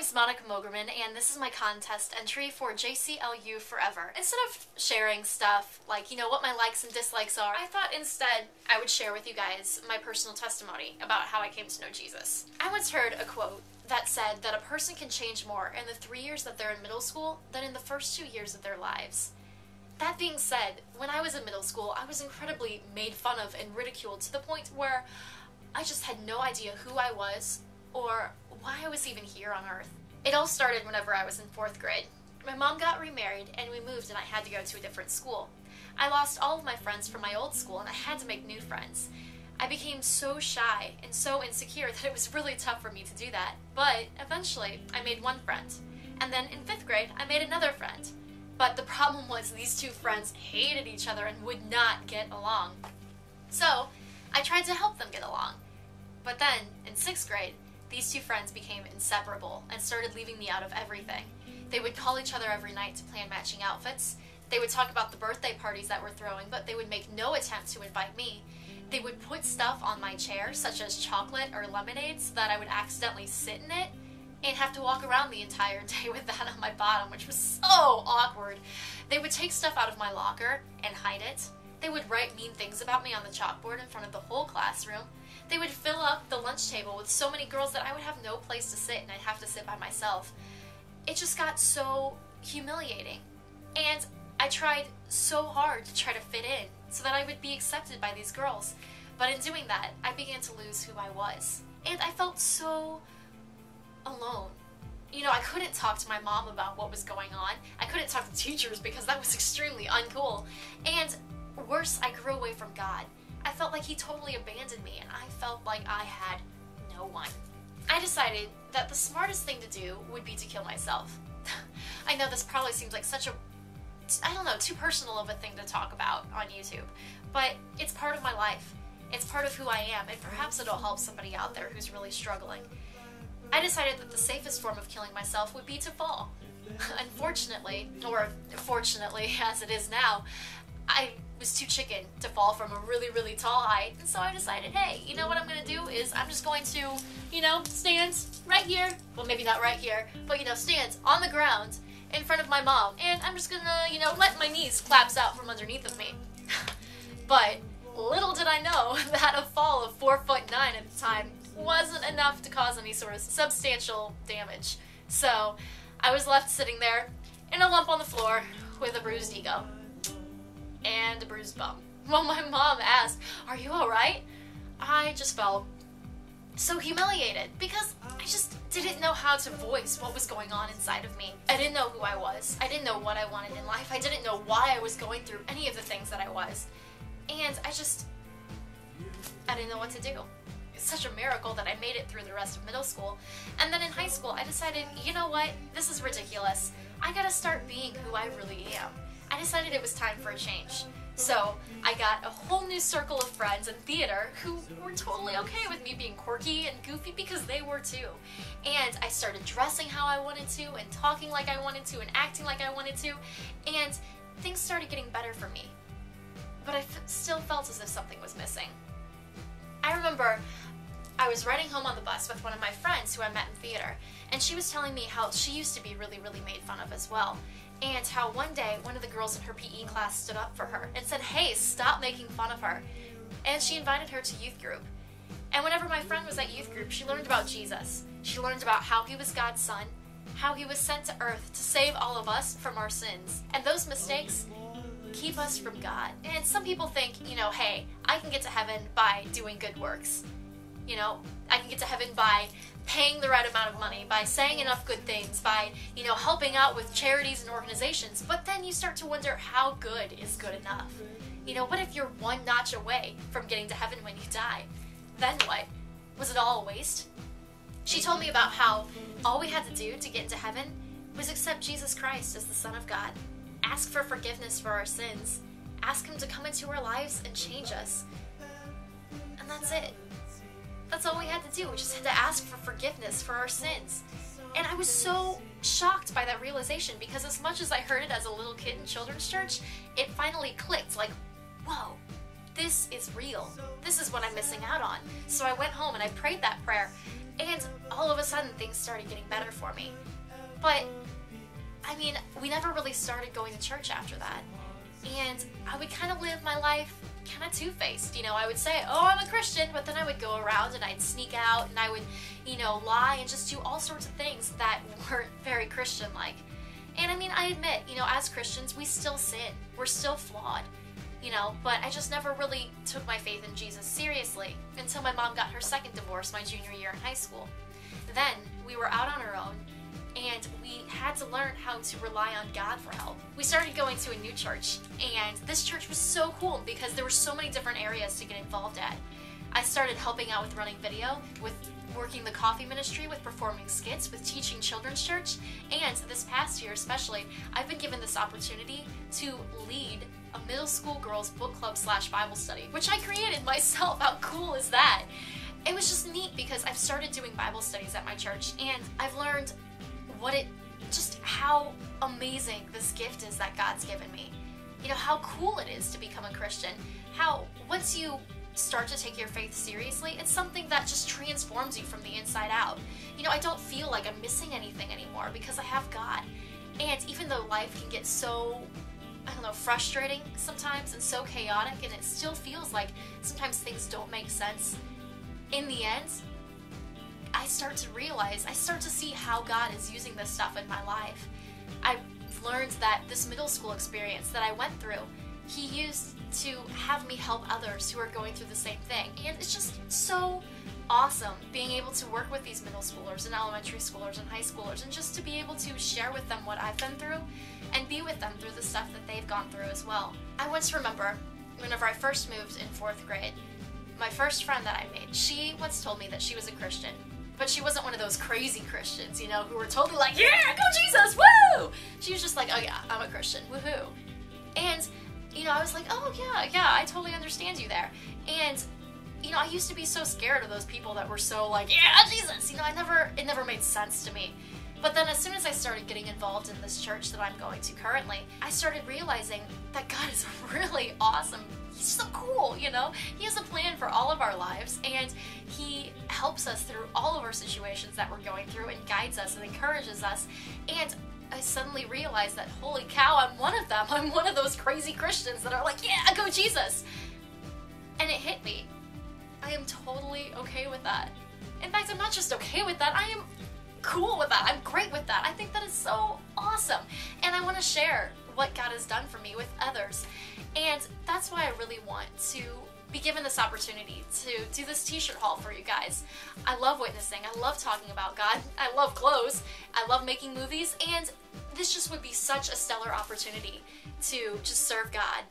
name's Monica Mogerman, and this is my contest entry for Jclu Forever. Instead of sharing stuff like, what my likes and dislikes are, I thought instead I would share with you guys my personal testimony about how I came to know Jesus. I once heard a quote that said that a person can change more in the 3 years that they're in middle school than in the first 2 years of their lives. That being said, when I was in middle school, I was incredibly made fun of and ridiculed to the point where I just had no idea who I was or why I was even here on Earth. It all started whenever I was in 4th grade. My mom got remarried and we moved and I had to go to a different school. I lost all of my friends from my old school and I had to make new friends. I became so shy and so insecure that it was really tough for me to do that. But eventually, I made one friend. And then in 5th grade, I made another friend. But the problem was these two friends hated each other and would not get along. So, I tried to help them get along. But then, in 6th grade, these two friends became inseparable and started leaving me out of everything. They would call each other every night to plan matching outfits. They would talk about the birthday parties that we're throwing, but they would make no attempt to invite me. They would put stuff on my chair, such as chocolate or lemonade, so that I would accidentally sit in it and have to walk around the entire day with that on my bottom, which was so awkward. They would take stuff out of my locker and hide it. They would write mean things about me on the chalkboard in front of the whole classroom. They would fill up the lunch table with so many girls that I would have no place to sit and I'd have to sit by myself. It just got so humiliating. And I tried so hard to try to fit in so that I would be accepted by these girls. But in doing that, I began to lose who I was. And I felt so alone. I couldn't talk to my mom about what was going on. I couldn't talk to teachers because that was extremely uncool. And worse, I grew away from God. I felt like he totally abandoned me and I felt like I had no one. I decided that the smartest thing to do would be to kill myself. I know this probably seems like such a, too personal of a thing to talk about on YouTube, but it's part of my life. It's part of who I am, and perhaps it'll help somebody out there who's really struggling. I decided that the safest form of killing myself would be to fall. Unfortunately, or fortunately as it is now, I was too chicken to fall from a really, really tall height, and so I decided, hey, what I'm gonna do is I'm just going to, stand right here, well maybe not right here, but stand on the ground in front of my mom, and I'm just gonna, let my knees collapse out from underneath of me. But little did I know that a fall of 4'9" at the time wasn't enough to cause any sort of substantial damage. So I was left sitting there in a lump on the floor with a bruised ego and a bruised bum. Well, my mom asked, "Are you alright?" I just felt so humiliated because I just didn't know how to voice what was going on inside of me. I didn't know who I was. I didn't know what I wanted in life. I didn't know why I was going through any of the things that I was. And I didn't know what to do. It's such a miracle that I made it through the rest of middle school. And then in high school, I decided, you know what? This is ridiculous. I gotta start being who I really am. I decided it was time for a change. So I got a whole new circle of friends in theater who were totally okay with me being quirky and goofy because they were too. And I started dressing how I wanted to and talking like I wanted to and acting like I wanted to, and things started getting better for me. But I still felt as if something was missing. I remember I was riding home on the bus with one of my friends who I met in theater, and she was telling me how she used to be really, really made fun of as well. And how one day, one of the girls in her PE class stood up for her and said, "Hey, stop making fun of her." And she invited her to youth group. And whenever my friend was at youth group, she learned about Jesus. She learned about how he was God's son, how he was sent to earth to save all of us from our sins. And those mistakes keep us from God. And some people think, hey, I can get to heaven by doing good works. I can get to heaven by paying the right amount of money, by saying enough good things, by, helping out with charities and organizations. But then you start to wonder, how good is good enough? What if you're one notch away from getting to heaven when you die? Then what? Was it all a waste? She told me about how all we had to do to get into heaven was accept Jesus Christ as the Son of God, ask for forgiveness for our sins, ask him to come into our lives and change us. And that's it. That's all we had to do. We just had to ask for forgiveness for our sins. And I was so shocked by that realization because as much as I heard it as a little kid in children's church, it finally clicked like, whoa, this is real. This is what I'm missing out on. So I went home and I prayed that prayer, and all of a sudden things started getting better for me. But, I mean, we never really started going to church after that. And I would kind of live my life kind of two-faced. You know, I would say, oh, I'm a Christian, but then I would go around and I'd sneak out and I would, you know, lie and just do all sorts of things that weren't very Christian-like. And I mean, I admit, you know, as Christians, we still sin. We're still flawed, you know, but I just never really took my faith in Jesus seriously until my mom got her second divorce my junior year in high school. Then we were out on our own, and we had to learn how to rely on God for help. We started going to a new church, and this church was so cool because there were so many different areas to get involved at. I started helping out with running video, with working the coffee ministry, with performing skits, with teaching children's church, and this past year especially, I've been given this opportunity to lead a middle school girls book club / Bible study, which I created myself. How cool is that? It was just neat because I've started doing Bible studies at my church, and I've learned just how amazing this gift is that God's given me. You know, how cool it is to become a Christian. How, once you start to take your faith seriously, it's something that just transforms you from the inside out. You know, I don't feel like I'm missing anything anymore because I have God. And even though life can get so, I don't know, frustrating sometimes and so chaotic, and it still feels like sometimes things don't make sense, in the end, I start to realize, I start to see how God is using this stuff in my life. I've learned that this middle school experience that I went through, He used to have me help others who are going through the same thing. And it's just so awesome being able to work with these middle schoolers and elementary schoolers and high schoolers, and just to be able to share with them what I've been through and be with them through the stuff that they've gone through as well. I once remember, whenever I first moved in 4th grade, my first friend that I made, she once told me that she was a Christian. But she wasn't one of those crazy Christians, you know, who were totally like, yeah, go Jesus, woo! She was just like, oh yeah, I'm a Christian, woohoo. And, you know, I was like, oh yeah, I totally understand you there. And, you know, I used to be so scared of those people that were so like, yeah, Jesus! You know, it never made sense to me. But then as soon as I started getting involved in this church that I'm going to currently, I started realizing that God is really awesome. He's so cool, you know? He has a plan for all of our lives, and He helps us through all of our situations that we're going through, and guides us and encourages us. And I suddenly realized that, holy cow, I'm one of them. I'm one of those crazy Christians that are like, yeah, go Jesus! And it hit me. I am totally okay with that. In fact, I'm not just okay with that, I am cool with that. I'm great with that. I think that is so awesome. And I want to share what God has done for me with others. And that's why I really want to be given this opportunity to do this t-shirt haul for you guys. I love witnessing. I love talking about God. I love clothes. I love making movies. And this just would be such a stellar opportunity to just serve God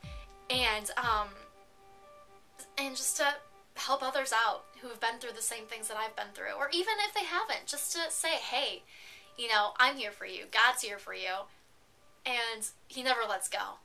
and just to help others out who have been through the same things that I've been through. Or even if they haven't, just to say, hey, you know, I'm here for you. God's here for you. And He never lets go.